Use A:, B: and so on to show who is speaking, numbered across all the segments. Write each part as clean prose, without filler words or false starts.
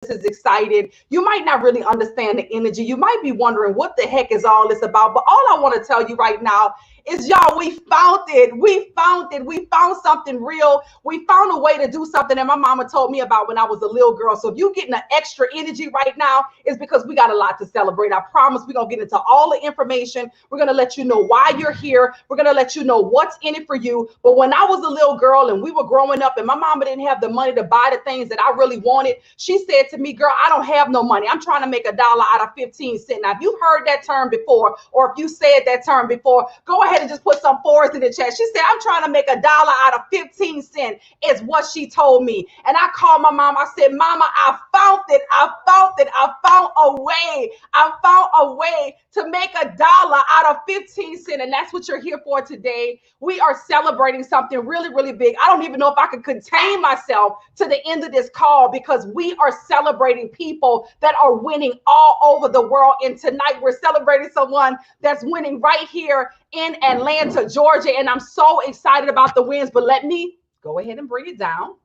A: is excited. You might not really understand the energy. You might be wondering what the heck is all this about. But all I want to tell you right now is, y'all, we found it. We found it. We found something real. We found a way to do something that my mama told me about when I was a little girl. So if you're getting an extra energy right now, it's because we got a lot to celebrate. I promise we're going to get into all the information. We're going to let you know why you're here. We're going to let you know what's in it for you. But when I was a little girl and we were growing up and my mama didn't have the money to buy the things that I really wanted, she said to me, girl, I don't have no money. I'm trying to make $1 out of 15 cents. Now, if you've heard that term before, or if you said that term before, go ahead and just put some fours in the chat. She said, I'm trying to make $1 out of 15 cents is what she told me. And I called my mom. I said, Mama, I found it. I found it. I found a way. I found a way to make $1 out of 15 cents. And that's what you're here for today. We are celebrating something really, really big. I don't even know if I can contain myself to the end of this call, because we are celebrating people that are winning all over the world. And tonight we're celebrating someone that's winning right here in Atlanta, Georgia. And I'm so excited about the wins, but let me go ahead and bring it down.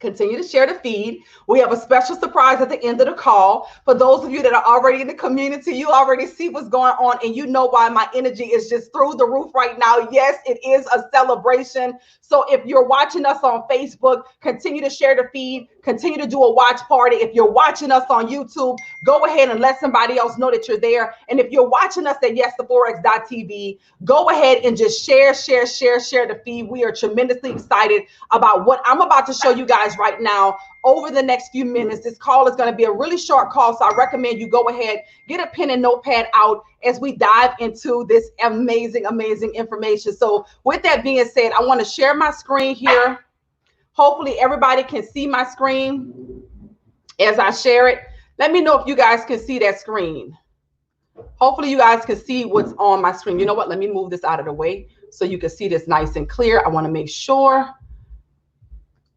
A: Continue to share the feed. We have a special surprise at the end of the call. For those of you that are already in the community, you already see what's going on, and you know why my energy is just through the roof right now. Yes, it is a celebration. So if you're watching us on Facebook, continue to share the feed. Continue to do a watch party. If you're watching us on YouTube, go ahead and let somebody else know that you're there. And if you're watching us at yestheforex.tv, go ahead and just share the feed. We are tremendously excited about what I'm about to show you guys right now over the next few minutes. This call is going to be a really short call, so I recommend you go ahead, get a pen and notepad out as we dive into this amazing information. So with that being said, I want to share my screen here. Hopefully everybody can see my screen as I share it. Let me know if you guys can see that screen. Hopefully you guys can see what's on my screen. You know what? Let me move this out of the way so you can see this nice and clear. I want to make sure.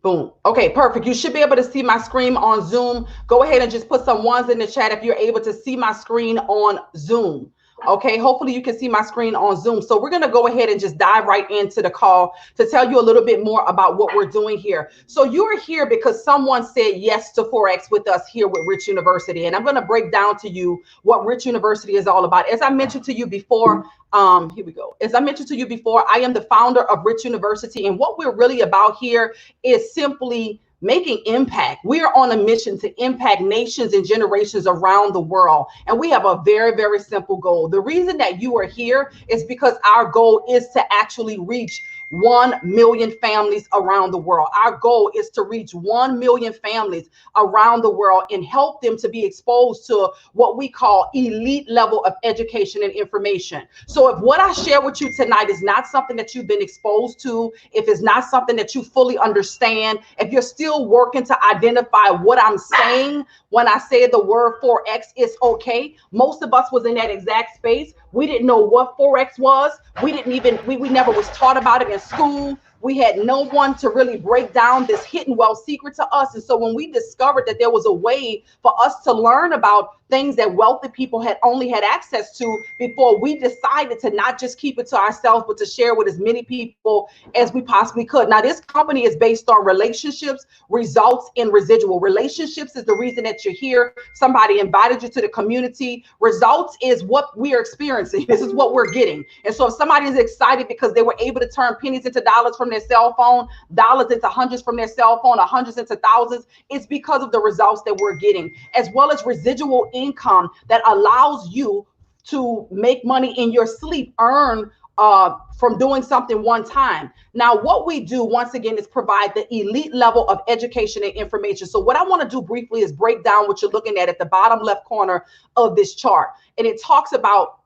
A: Boom. Okay, perfect. You should be able to see my screen on Zoom. Go ahead and just put some ones in the chat if you're able to see my screen on Zoom. Okay, hopefully you can see my screen on Zoom. So we're going to go ahead and just dive right into the call to tell you a little bit more about what we're doing here. So you're here because someone said yes to Forex with us here with Rich University. And I'm going to break down to you what Rich University is all about. As I mentioned to you before, here we go. As I mentioned to you before, I am the founder of Rich University. And what we're really about here is simply making impact. We are on a mission to impact nations and generations around the world. And we have a very, very simple goal. The reason that you are here is because our goal is to actually reach 1 million families around the world. Our goal is to reach 1 million families around the world and help them to be exposed to what we call elite level of education and information. So if what I share with you tonight is not something that you've been exposed to, if it's not something that you fully understand, if you're still working to identify what I'm saying when I say the word Forex is okay, most of us was in that exact space. We didn't know what Forex was. We never was taught about it in school. We had no one to really break down this hidden wealth secret to us. And so when we discovered that there was a way for us to learn about things that wealthy people had only had access to before, we decided to not just keep it to ourselves, but to share with as many people as we possibly could. Now, this company is based on relationships, results, and residual. Relationships is the reason that you're here. Somebody invited you to the community. Results is what we are experiencing. This is what we're getting. And so if somebody is excited because they were able to turn pennies into dollars from their cell phone, dollars into hundreds from their cell phone, or hundreds into thousands, it's because of the results that we're getting, as well as residual income that allows you to make money in your sleep, earn from doing something one time. Now, what we do, once again, is provide the elite level of education and information. So what I want to do briefly is break down what you're looking at the bottom left corner of this chart. And it talks about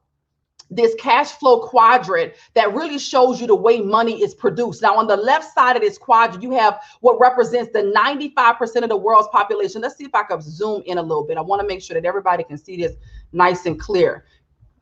A: this cash flow quadrant that really shows you the way money is produced. Now, on the left side of this quadrant, you have what represents the 95% of the world's population. Let's see if I can zoom in a little bit. I want to make sure that everybody can see this nice and clear.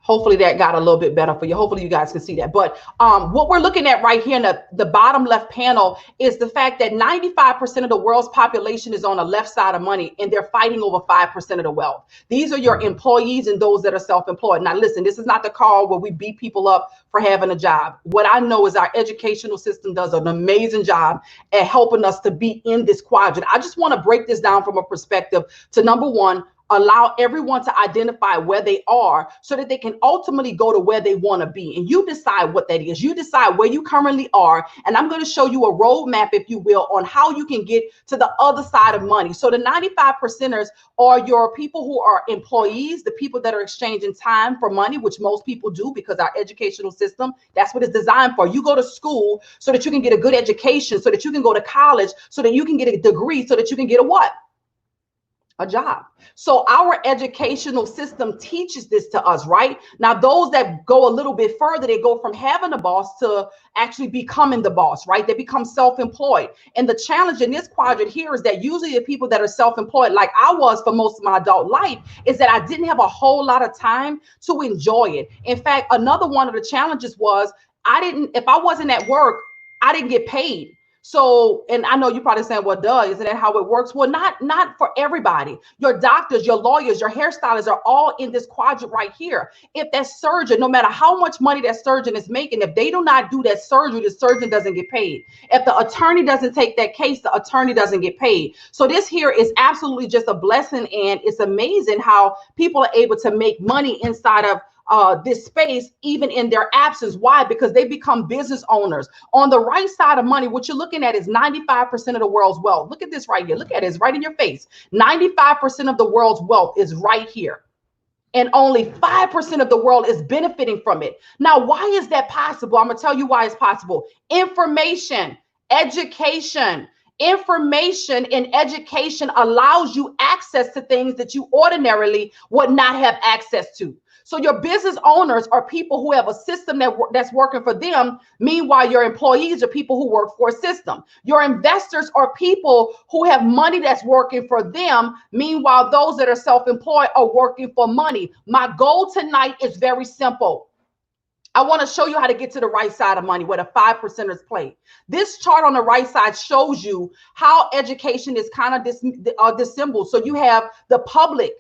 A: Hopefully that got a little bit better for you. Hopefully you guys can see that. But what we're looking at right here in the bottom left panel is the fact that 95% of the world's population is on the left side of money, and they're fighting over 5% of the wealth. These are your employees and those that are self-employed. Now, listen, this is not the call where we beat people up for having a job. What I know is our educational system does an amazing job at helping us to be in this quadrant. I just want to break this down from a perspective to, number one, allow everyone to identify where they are so that they can ultimately go to where they want to be. And you decide what that is. You decide where you currently are. And I'm going to show you a roadmap, if you will, on how you can get to the other side of money. So the 95%ers are your people who are employees, the people that are exchanging time for money, which most people do because our educational system, that's what it's designed for. You go to school so that you can get a good education, so that you can go to college, so that you can get a degree, so that you can get a what? A job. So our educational system teaches this to us, right? Now, those that go a little bit further, they go from having a boss to actually becoming the boss, right? They become self-employed. And the challenge in this quadrant here is that usually the people that are self-employed, like I was for most of my adult life, is that I didn't have a whole lot of time to enjoy it. In fact, another one of the challenges was if I wasn't at work, I didn't get paid. So, and I know you're probably saying, well, duh, isn't that how it works? Well, not for everybody. Your doctors, your lawyers, your hairstylists are all in this quadrant right here. If that surgeon, no matter how much money that surgeon is making, if they do not do that surgery, the surgeon doesn't get paid. If the attorney doesn't take that case, the attorney doesn't get paid. So this here is absolutely just a blessing. And it's amazing how people are able to make money inside of this space, even in their absence. Why? Because they become business owners. On the right side of money, what you're looking at is 95% of the world's wealth. Look at this right here. Look at it. It's right in your face. 95% of the world's wealth is right here. And only 5% of the world is benefiting from it. Now, why is that possible? I'm going to tell you why it's possible. Information, education. Information and education allows you access to things that you ordinarily would not have access to. So your business owners are people who have a system that's working for them. Meanwhile, your employees are people who work for a system. Your investors are people who have money that's working for them. Meanwhile, those that are self-employed are working for money. My goal tonight is very simple. I want to show you how to get to the right side of money where the 5%ers play. This chart on the right side shows you how education is kind of dissembled. So you have the public,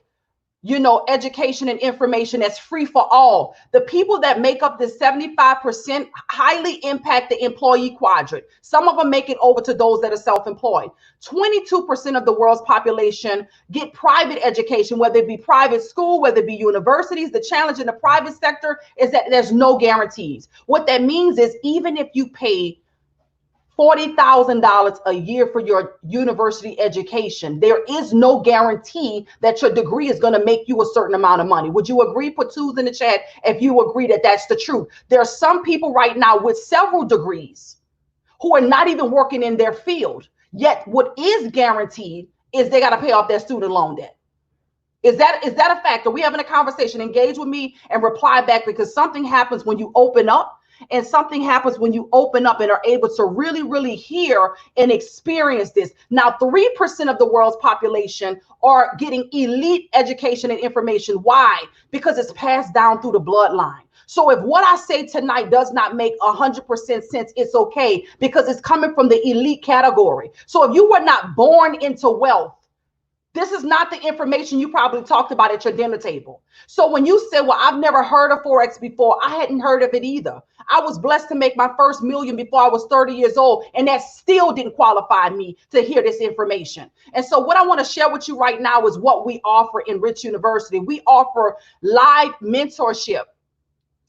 A: education and information that's free for all. The people that make up this 75% highly impact the employee quadrant. Some of them make it over to those that are self-employed. 22% of the world's population get private education, whether it be private school, whether it be universities. The challenge in the private sector is that there's no guarantees. What that means is even if you pay $40,000 a year for your university education, there is no guarantee that your degree is going to make you a certain amount of money. Would you agree? Put twos in the chat if you agree that that's the truth. There are some people right now with several degrees who are not even working in their field, yet what is guaranteed is they got to pay off their student loan debt. Is that a fact? Are we having a conversation? Engage with me and reply back, because something happens when you open up. And something happens when you open up and are able to really, really hear and experience this. Now, 3% of the world's population are getting elite education and information. Why? Because it's passed down through the bloodline. So if what I say tonight does not make 100% sense, it's okay, because it's coming from the elite category. So if you were not born into wealth, this is not the information you probably talked about at your dinner table. So when you said, well, I've never heard of Forex before, I hadn't heard of it either. I was blessed to make my first million before I was 30 years old, and that still didn't qualify me to hear this information. And so what I want to share with you right now is what we offer in Rich University. We offer live mentorship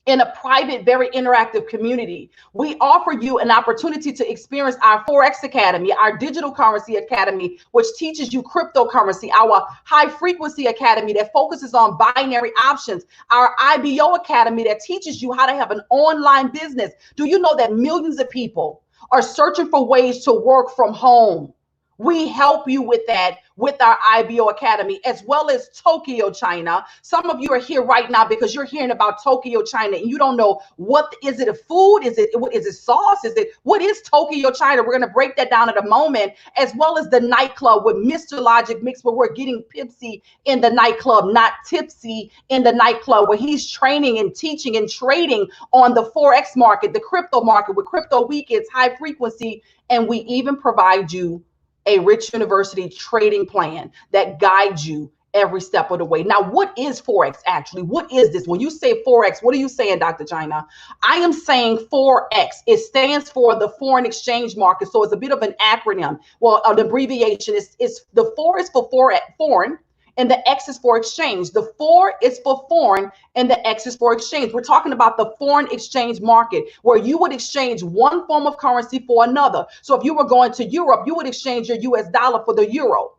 A: in a private, very interactive community. We offer you an opportunity to experience our Forex Academy, our digital currency academy, which teaches you cryptocurrency, our high frequency academy that focuses on binary options, our IBO academy that teaches you how to have an online business. Do you know that millions of people are searching for ways to work from home? We help you with that with our IBO Academy, as well as Tokyo, China. Some of you are here right now because you're hearing about Tokyo, China, and you don't know what is it, a food? Is it sauce? What is Tokyo, China? We're going to break that down in a moment, as well as the nightclub with Mr. Logic Mix, where we're getting Pipsy in the nightclub, not tipsy in the nightclub, where he's training and teaching and trading on the Forex market, the crypto market, with crypto weekends, high frequency, and we even provide you a Rich University trading plan that guides you every step of the way. Now, what is Forex actually? What is this? When you say Forex, what are you saying, Dr. China? I am saying Forex. It stands for the foreign exchange market. So it's a bit of an acronym. Well, an abbreviation is the 4 is for foreign, and the X is for exchange. The 4 is for foreign, and the X is for exchange. We're talking about the foreign exchange market, where you would exchange one form of currency for another. So if you were going to Europe, you would exchange your US dollar for the euro,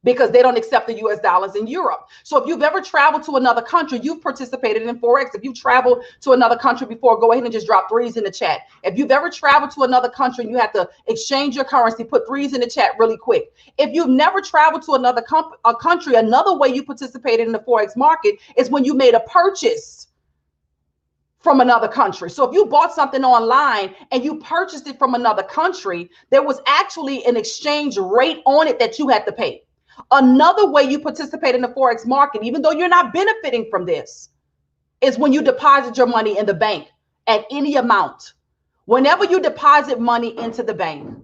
A: because they don't accept the US dollars in Europe. So if you've ever traveled to another country, you've participated in Forex. If you've traveled to another country before, go ahead and just drop 3s in the chat. If you've ever traveled to another country and you have to exchange your currency, put 3s in the chat really quick. If you've never traveled to another country, another way you participated in the Forex market is when you made a purchase from another country. So if you bought something online and you purchased it from another country, there was actually an exchange rate on it that you had to pay. Another way you participate in the Forex market, even though you're not benefiting from this, is when you deposit your money in the bank at any amount. Whenever you deposit money into the bank,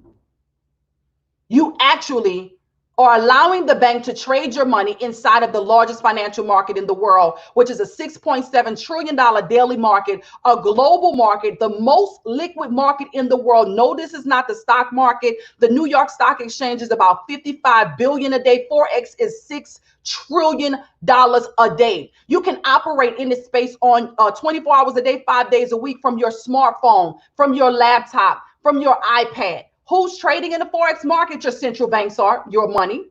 A: you actually are allowing the bank to trade your money inside of the largest financial market in the world, which is a $6.7 trillion daily market, a global market, the most liquid market in the world. No, this is not the stock market. The New York Stock Exchange is about 55 billion a day. Forex is $6 trillion a day. You can operate in this space on 24 hours a day, 5 days a week, from your smartphone, from your laptop, from your iPad. Who's trading in the Forex market? Your central banks are, your money,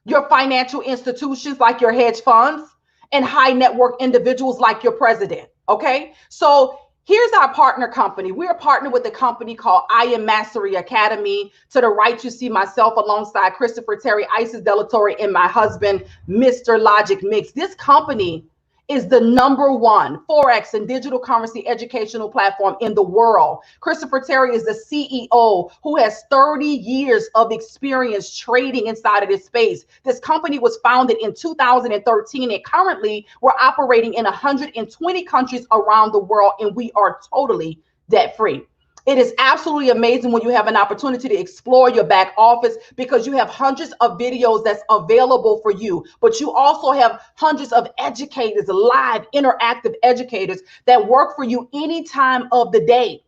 A: your financial institutions like your hedge funds, and high net worth individuals like your president. Okay, so here's our partner company. We're partnered with a company called I Am Mastery Academy. To the right, you see myself alongside Christopher Terry, Isis Delatorre, and my husband, Mr. Logic Mix. This company is the #1 Forex and digital currency educational platform in the world. Christopher Terry is the CEO who has 30 years of experience trading inside of this space. This company was founded in 2013, and currently we're operating in 120 countries around the world, and we are totally debt free. It is absolutely amazing when you have an opportunity to explore your back office, because you have hundreds of videos that's available for you, but you also have hundreds of educators, live interactive educators that work for you any time of the day.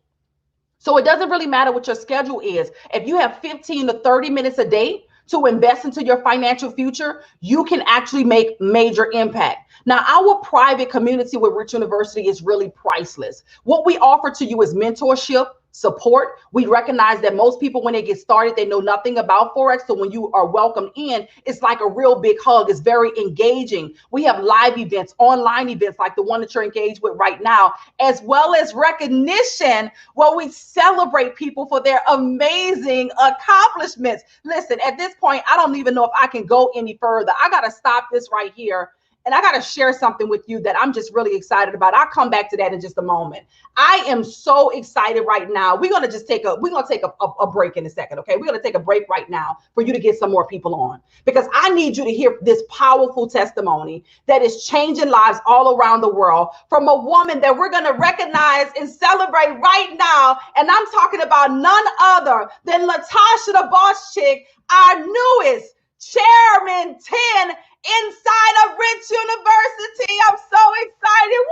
A: So it doesn't really matter what your schedule is. If you have 15 to 30 minutes a day to invest into your financial future, you can actually make major impact. Now, our private community with Rich University is really priceless. What we offer to you is mentorship, support. We recognize that most people, when they get started, they know nothing about Forex. So when you are welcomed in, it's like a real big hug. It's very engaging. We have live events, online events like the one that you're engaged with right now, as well as recognition where we celebrate people for their amazing accomplishments. Listen, at this point, I don't even know if I can go any further. I got to stop this right here. And I got to share something with you that I'm just really excited about. I'll come back to that in just a moment. I am so excited right now. We're going to take a break in a second. Okay. We're going to take a break right now for you to get some more people on, because I need you to hear this powerful testimony that is changing lives all around the world, from a woman that we're going to recognize and celebrate right now. And I'm talking about none other than Latasha the Boss Chick, our newest Chairman 10 inside of Rich University. I'm so excited.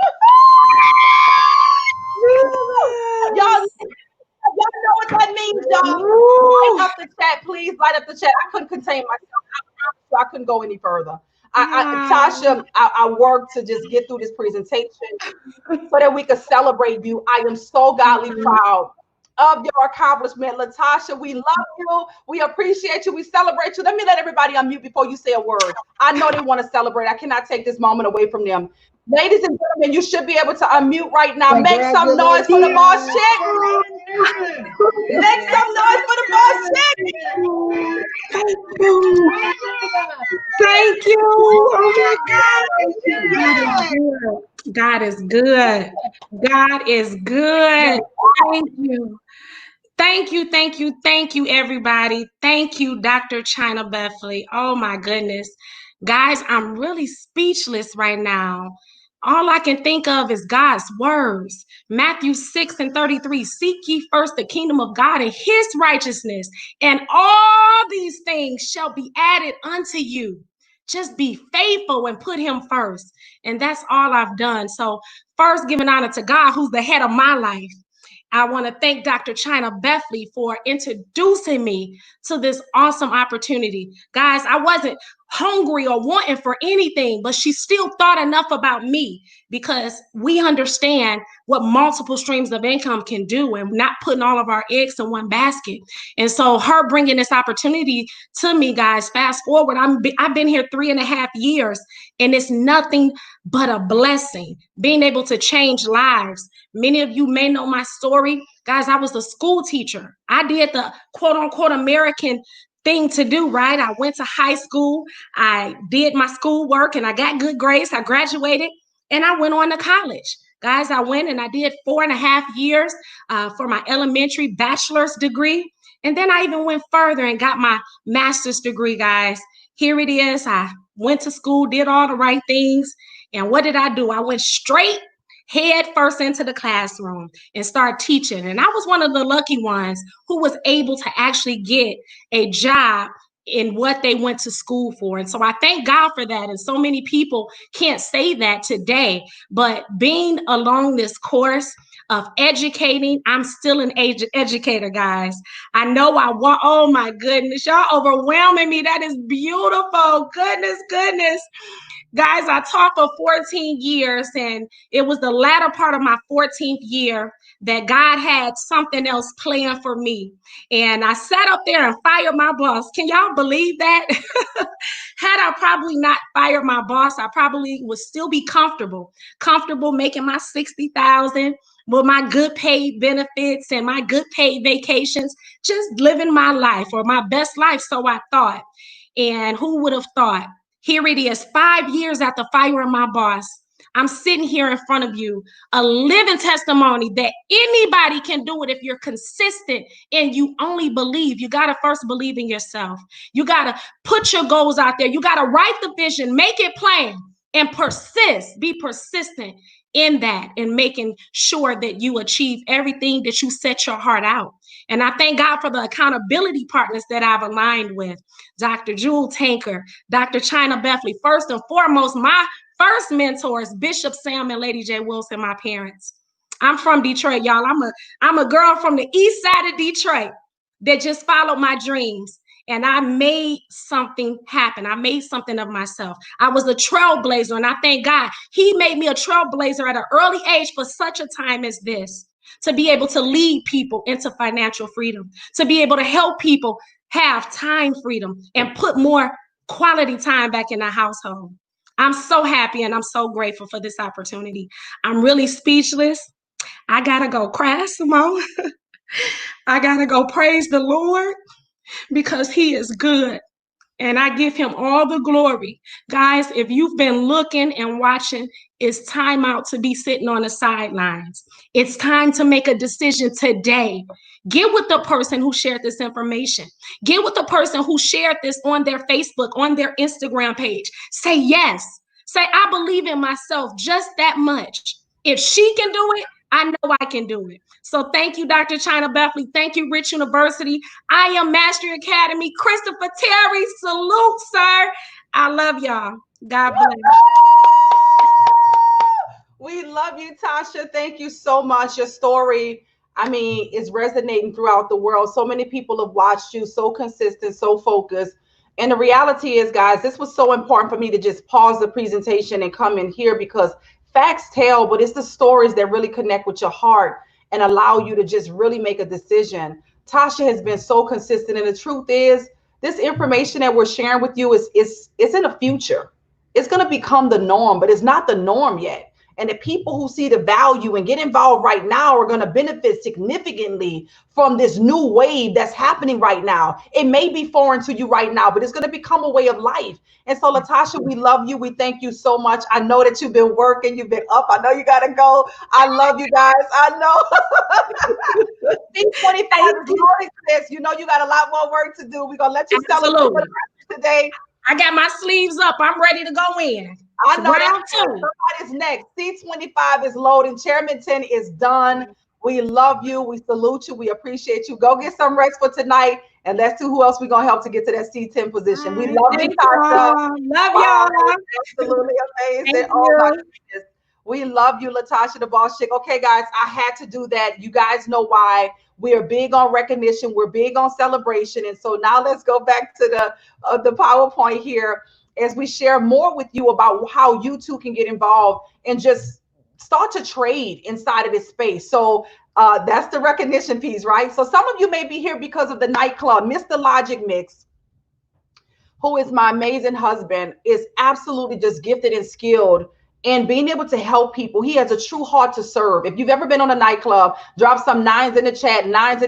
A: Y'all know what that means, y'all. Light up the chat, please. Light up the chat. I couldn't contain myself. I couldn't go any further. Tasha, I worked to just get through this presentation so that we could celebrate you. I am so godly proud of your accomplishment. Latasha, we love you. We appreciate you. We celebrate you. Let me let everybody unmute before you say a word. I know they want to celebrate. I cannot take this moment away from them. Ladies and gentlemen, you should be able to unmute right now. Make some noise for the boss chick. Make some noise for the boss chick.
B: Thank you. Oh my God. God is good. God is good. Thank you. Thank you, thank you, thank you, everybody. Thank you, Dr. China Bethany. Oh my goodness. Guys, I'm really speechless right now. All I can think of is God's words. Matthew 6:33, seek ye first the kingdom of God and his righteousness, and all these things shall be added unto you. Just be faithful and put him first. And that's all I've done. So first, giving honor to God, who's the head of my life. I want to thank Dr. China Bethany for introducing me to this awesome opportunity. Guys, I wasn't hungry or wanting for anything, but she still thought enough about me because we understand what multiple streams of income can do and not putting all of our eggs in one basket. And so her bringing this opportunity to me, guys, fast forward, I've been here 3.5 years, and it's nothing but a blessing, being able to change lives. Many of you may know my story. Guys, I was a school teacher. I did the quote unquote American thing to do, right? I went to high school. I did my schoolwork and I got good grades. I graduated and I went on to college. Guys, I went and I did 4.5 years for my elementary bachelor's degree. And then I even went further and got my master's degree, guys. Here it is. I went to school, did all the right things. And what did I do? I went straight head first into the classroom and start teaching. And I was one of the lucky ones who was able to actually get a job in what they went to school for. And so I thank God for that. And so many people can't say that today, but being along this course of educating, I'm still an educator, guys. I know I want, oh my goodness, y'all overwhelming me. That is beautiful. Goodness. Guys, I taught for 14 years, and it was the latter part of my 14th year that God had something else planned for me. And I sat up there and fired my boss. Can y'all believe that? Had I probably not fired my boss, I probably would still be comfortable making my $60,000 with my good paid benefits and my good paid vacations, just living my life, or my best life, so I thought. And who would have thought? Here it is, 5 years after firing my boss. I'm sitting here in front of you, a living testimony that anybody can do it if you're consistent and you only believe. You got to first believe in yourself. You got to put your goals out there. You got to write the vision, make it plain, and persist. Be persistent in that and making sure that you achieve everything that you set your heart out. And I thank God for the accountability partners that I've aligned with. Dr. Jewel Tanker, Dr. China Bethany. First and foremost, my first mentors, Bishop Sam and Lady J. Wilson, my parents. I'm from Detroit, y'all. I'm a girl from the east side of Detroit that just followed my dreams. And I made something happen. I made something of myself. I was a trailblazer, and I thank God he made me a trailblazer at an early age for such a time as this, to be able to lead people into financial freedom, to be able to help people have time freedom and put more quality time back in the household. I'm so happy and I'm so grateful for this opportunity. I'm really speechless. I gotta go cry, Simone. I gotta go praise the Lord because he is good. And I give him all the glory. Guys, if you've been looking and watching, it's time out to be sitting on the sidelines. It's time to make a decision today. Get with the person who shared this information. Get with the person who shared this on their Facebook, on their Instagram page. Say yes. Say, I believe in myself just that much. If she can do it, I know I can do it. So thank you, Dr. China Bethany. Thank you, Rich University. I am Mastery Academy. Christopher Terry, salute, sir. I love y'all. God bless.
A: We love you, Tasha. Thank you so much. Your story, I mean, is resonating throughout the world. So many people have watched you, so consistent, so focused. And the reality is, guys, this was so important for me to just pause the presentation and come in here because facts tell, but it's the stories that really connect with your heart. and allow you to just really make a decision. Tasha has been so consistent, and the truth is, this information that we're sharing with you is in the future. It's going to become the norm, but it's not the norm yet. And the people who see the value and get involved right now are going to benefit significantly from this new wave that's happening right now. It may be foreign to you right now, but it's going to become a way of life. And so, Latasha, we love you. We thank you so much. I know that you've been working, you've been up. I know you got to go. I love you guys. I know. C25 is loading this. You know you got a lot more work to do. We're going to let you celebrate today.
B: I got my sleeves up. I'm ready to go in.
A: I know somebody's next. C25 is loading. Chairman 10 is done. We love you. We salute you. We appreciate you. Go get some rest for tonight. And let's see who else we're going to help to get to that C10 position. We love you, Tasha.
B: Love y'all.
A: Absolutely amazing. Oh, my goodness. We love you, Latasha, the boss chick. Okay, guys, I had to do that. You guys know why. We are big on recognition. We're big on celebration. And so now let's go back to the PowerPoint here as we share more with you about how you too can get involved and just start to trade inside of this space. So that's the recognition piece, right? So some of you may be here because of the nightclub. Mr. Logic Mix, who is my amazing husband, is absolutely just gifted and skilled and being able to help people. He has a true heart to serve. If you've ever been on a nightclub, drop some nines in the chat, light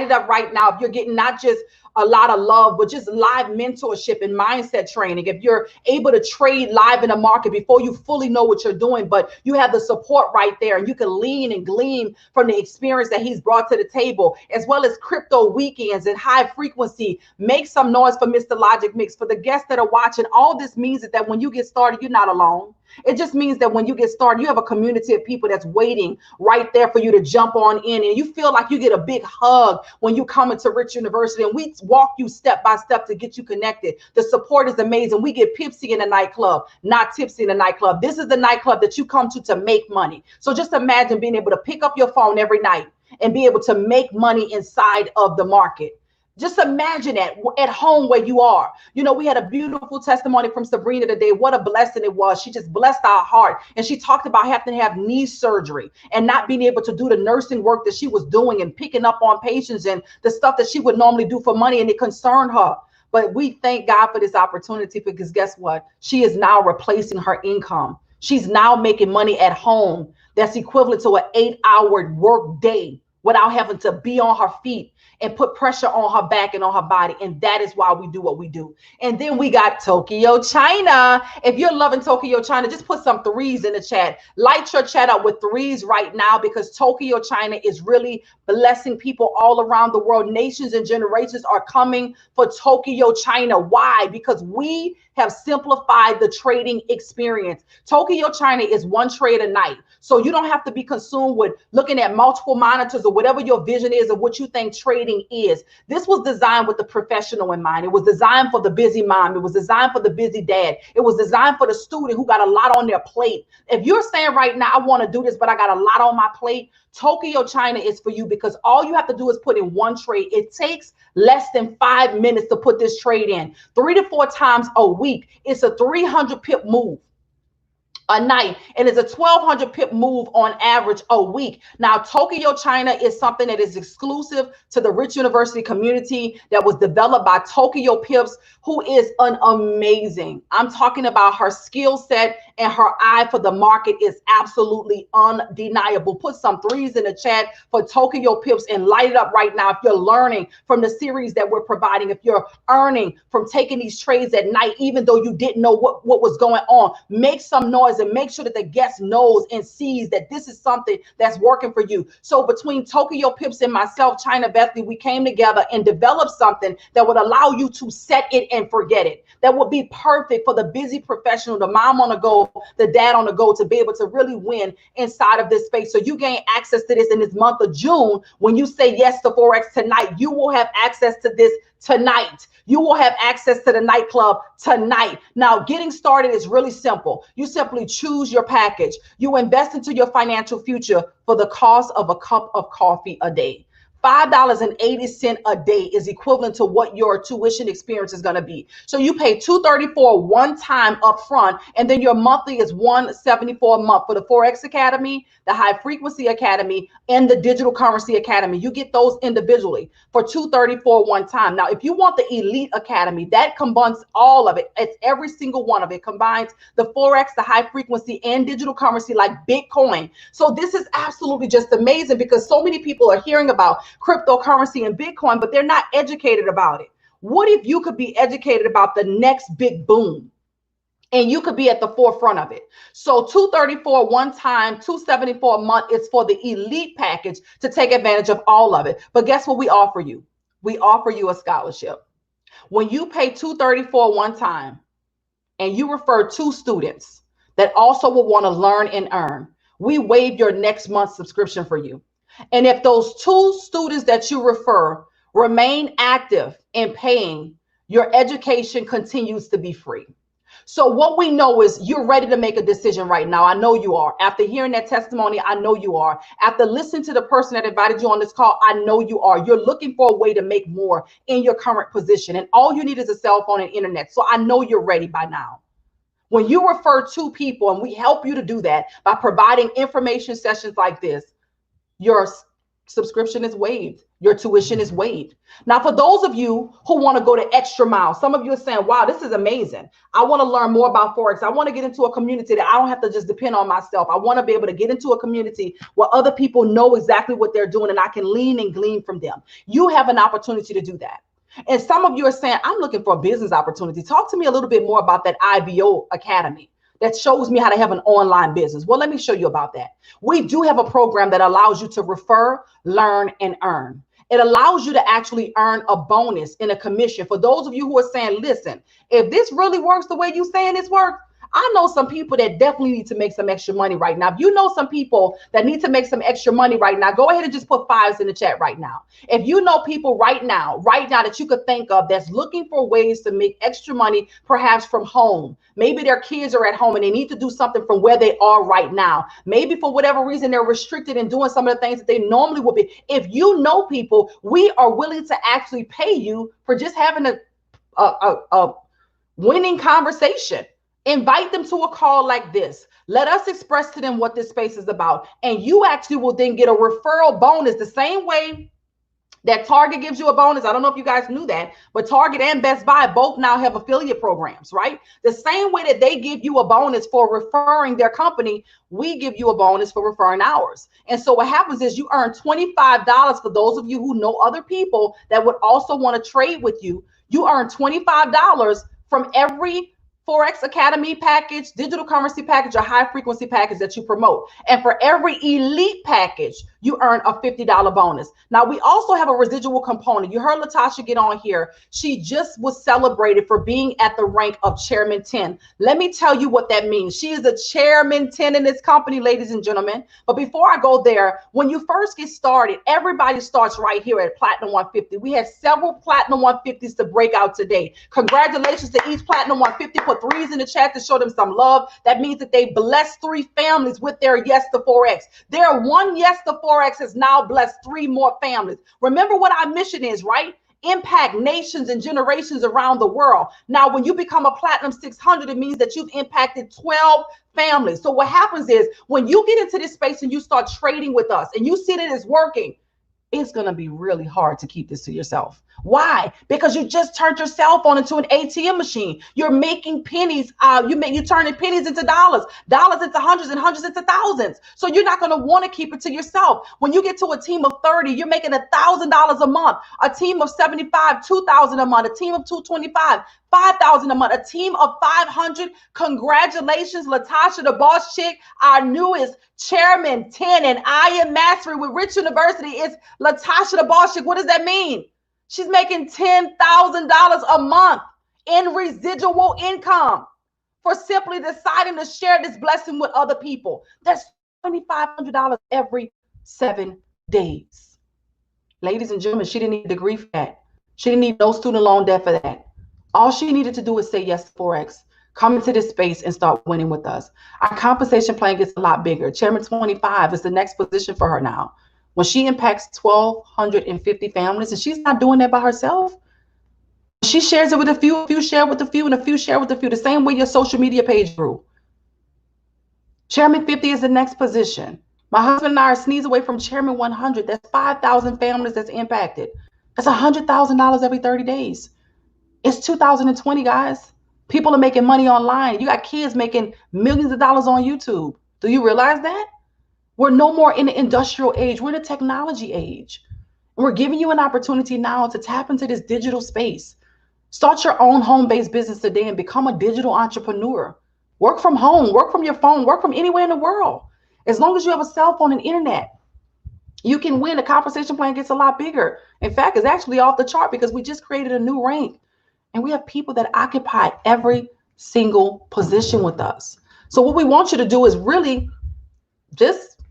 A: it up right now. If you're getting not just a lot of love, but just live mentorship and mindset training. If you're able to trade live in the market before you fully know what you're doing, but you have the support right there and you can lean and glean from the experience that he's brought to the table, as well as crypto weekends and high frequency. Make some noise for Mr. Logic Mix. For the guests that are watching, all this means is that when you get started, you're not alone. It just means that when you get started, you have a community of people that's waiting right there for you to jump on in. And you feel like you get a big hug when you come into Rich University, and we walk you step by step to get you connected. The support is amazing. We get pipsy in the nightclub, not tipsy in the nightclub. This is the nightclub that you come to make money. So just imagine being able to pick up your phone every night and be able to make money inside of the market. Just imagine that at home where you are. You know, we had a beautiful testimony from Sabrina today. What a blessing it was. She just blessed our heart. And she talked about having to have knee surgery and not being able to do the nursing work that she was doing and picking up on patients and the stuff that she would normally do for money. And it concerned her. But we thank God for this opportunity, because guess what? She is now replacing her income. She's now making money at home that's equivalent to an 8-hour work day without having to be on her feet and put pressure on her back and on her body. And that is why we do what we do. And then we got Tokyo, China. If you're loving Tokyo, China, just put some threes in the chat. Light your chat up with threes right now, because Tokyo, China is really blessing people all around the world. Nations and generations are coming for Tokyo, China. Why? Because we have simplified the trading experience. Tokyo, China is one trade a night. So you don't have to be consumed with looking at multiple monitors or whatever your vision is of what you think trading is. This was designed with the professional in mind. It was designed for the busy mom. It was designed for the busy dad. It was designed for the student who got a lot on their plate. If you're saying right now, I want to do this, but I got a lot on my plate, Tokyo, China is for you, because all you have to do is put in one trade. It takes less than 5 minutes to put this trade in 3 to 4 times a week. It's a 300 pip move a night, and it's a 1,200 pip move on average a week. Now, Tokyo, China is something that is exclusive to the Rich University community, that was developed by Tokyo Pips, who is an amazing. I'm talking about her skill set, and her eye for the market is absolutely undeniable. Put some threes in the chat for Tokyo Pips and light it up right now. If you're learning from the series that we're providing, if you're earning from taking these trades at night, even though you didn't know what was going on, make some noise and make sure that the guest knows and sees that this is something that's working for you. So between Tokyo Pips and myself, China Bethany, we came together and developed something that would allow you to set it and forget it. That would be perfect for the busy professional, the mom on the go, the dad on the go, to be able to really win inside of this space. So you gain access to this in this month of June. When you say yes to Forex tonight, you will have access to this tonight. You will have access to the nightclub tonight. Now, getting started is really simple. You simply choose your package. You invest into your financial future for the cost of a cup of coffee a day. $5.80 a day is equivalent to what your tuition experience is going to be. So you pay $234 one time up front, and then your monthly is $174 a month for the Forex Academy, the High Frequency Academy, and the Digital Currency Academy. You get those individually for $234 one time. Now, if you want the Elite Academy, that combines all of it. It's every single one of it. Combines the Forex, the High Frequency, and Digital Currency like Bitcoin. So this is absolutely just amazing, because so many people are hearing about cryptocurrency and Bitcoin, but they're not educated about it. What if you could be educated about the next big boom? And you could be at the forefront of it. So $234 one time, $274 a month is for the elite package to take advantage of all of it. But guess what we offer you? We offer you a scholarship. When you pay $234 one time and you refer 2 students that also will want to learn and earn, we waive your next month's subscription for you. And if those 2 students that you refer remain active in paying, your education continues to be free. So what we know is you're ready to make a decision right now. I know you are. After hearing that testimony, I know you are. After listening to the person that invited you on this call, I know you are. You're looking for a way to make more in your current position. And all you need is a cell phone and internet. So I know you're ready by now. When you refer 2 people, and we help you to do that by providing information sessions like this, your subscription is waived. Your tuition is waived. Now, for those of you who want to go the extra mile, some of you are saying, wow, this is amazing. I want to learn more about Forex. I want to get into a community that I don't have to just depend on myself. I want to be able to get into a community where other people know exactly what they're doing and I can lean and glean from them. You have an opportunity to do that. And some of you are saying, I'm looking for a business opportunity. Talk to me a little bit more about that IBO Academy that shows me how to have an online business. Well, let me show you about that. We do have a program that allows you to refer, learn, and earn. It allows you to actually earn a bonus in a commission. For those of you who are saying, listen, if this really works the way you're saying this works, I know some people that definitely need to make some extra money right now. If you know some people that need to make some extra money right now, go ahead and just put 5s in the chat right now. If you know people right now that you could think of that's looking for ways to make extra money, perhaps from home, maybe their kids are at home and they need to do something from where they are right now. Maybe for whatever reason, they're restricted in doing some of the things that they normally would be. If you know people, we are willing to actually pay you for just having a winning conversation. Invite them to a call like this. Let us express to them what this space is about. And you actually will then get a referral bonus the same way that Target gives you a bonus. I don't know if you guys knew that, but Target and Best Buy both now have affiliate programs, right? The same way that they give you a bonus for referring their company, we give you a bonus for referring ours. And so what happens is you earn $25 for those of you who know other people that would also want to trade with you. You earn $25 from every Forex Academy package, digital currency package, or high frequency package that you promote. And for every elite package, you earn a $50 bonus. Now, we also have a residual component. You heard Latasha get on here. She just was celebrated for being at the rank of Chairman 10. Let me tell you what that means. She is a Chairman 10 in this company, ladies and gentlemen. But before I go there, when you first get started, everybody starts right here at Platinum 150. We have several Platinum 150s to break out today. Congratulations to each Platinum 150. Put 3s in the chat to show them some love. That means that they blessed 3 families with their yes to Forex. Their one yes to Forex has now blessed 3 more families. Remember what our mission is, right? Impact nations and generations around the world. Now, when you become a Platinum 600, it means that you've impacted 12 families. So what happens is when you get into this space and you start trading with us and you see that it's working, it's going to be really hard to keep this to yourself. Why? Because you just turned your cell phone into an ATM machine. You're making pennies. You're turning pennies into dollars, dollars into hundreds, and hundreds into thousands. So you're not going to want to keep it to yourself. When you get to a team of 30, you're making $1,000 a month. A team of 75, $2,000 a month. A team of 225, $5,000 a month. A team of 500. Congratulations, Latasha, the boss chick, our newest Chairman 10, and I am Mastery with Rich University. It's Latasha, the boss chick. What does that mean? She's making $10,000 a month in residual income for simply deciding to share this blessing with other people. That's $2,500 every 7 days. Ladies and gentlemen, she didn't need a degree for that. She didn't need no student loan debt for that. All she needed to do was say yes to Forex. Come into this space and start winning with us. Our compensation plan gets a lot bigger. Chairman 25 is the next position for her now. When she impacts 1,250 families, and she's not doing that by herself. She shares it with a few share with a few, and a few share with a few. The same way your social media page grew. Chairman 50 is the next position. My husband and I are sneeze away from Chairman 100. That's 5,000 families that's impacted. That's $100,000 every 30 days. It's 2020, guys. People are making money online. You got kids making millions of dollars on YouTube. Do you realize that? We're no more in the industrial age. We're in the technology age. And we're giving you an opportunity now to tap into this digital space. Start your own home-based business today and become a digital entrepreneur. Work from home, work from your phone, work from anywhere in the world. As long as you have a cell phone and internet, you can win. The compensation plan gets a lot bigger. In fact, it's actually off the chart because we just created a new rank. And we have people that occupy every single position with us. So what we want you to do is really just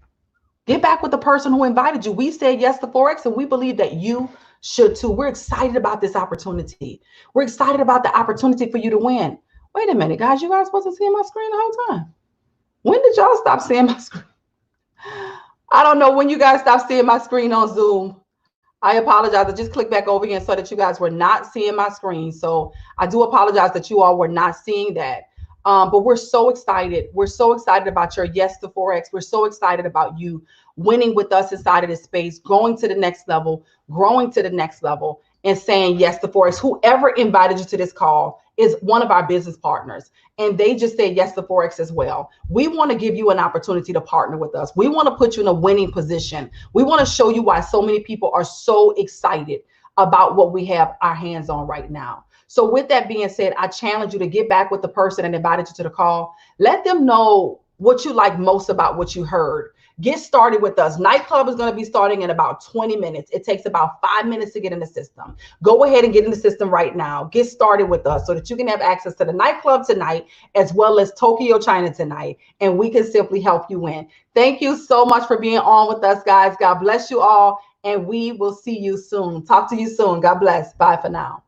A: get back with the person who invited you. We said yes to Forex, and we believe that you should too. We're excited about this opportunity. We're excited about the opportunity for you to win. Wait a minute, guys. You guys supposed to see my screen the whole time. When did y'all stop seeing my screen? I don't know when you guys stopped seeing my screen on Zoom. I apologize. I just clicked back over here and saw that you guys were not seeing my screen. So I do apologize that you all were not seeing that. But we're so excited. We're so excited about your yes to Forex. We're so excited about you winning with us inside of this space, going to the next level, growing to the next level, and saying yes to Forex. Whoever invited you to this call is one of our business partners, and they just said yes to Forex as well. We want to give you an opportunity to partner with us. We want to put you in a winning position. We want to show you why so many people are so excited about what we have our hands on right now. So with that being said, I challenge you to get back with the person that invited you to the call. Let them know what you like most about what you heard. Get started with us. Nightclub is going to be starting in about 20 minutes. It takes about 5 minutes to get in the system. Go ahead and get in the system right now. Get started with us so that you can have access to the nightclub tonight, as well as Tokyo, China tonight, and we can simply help you win. Thank you so much for being on with us, guys. God bless you all, and we will see you soon. Talk to you soon. God bless. Bye for now.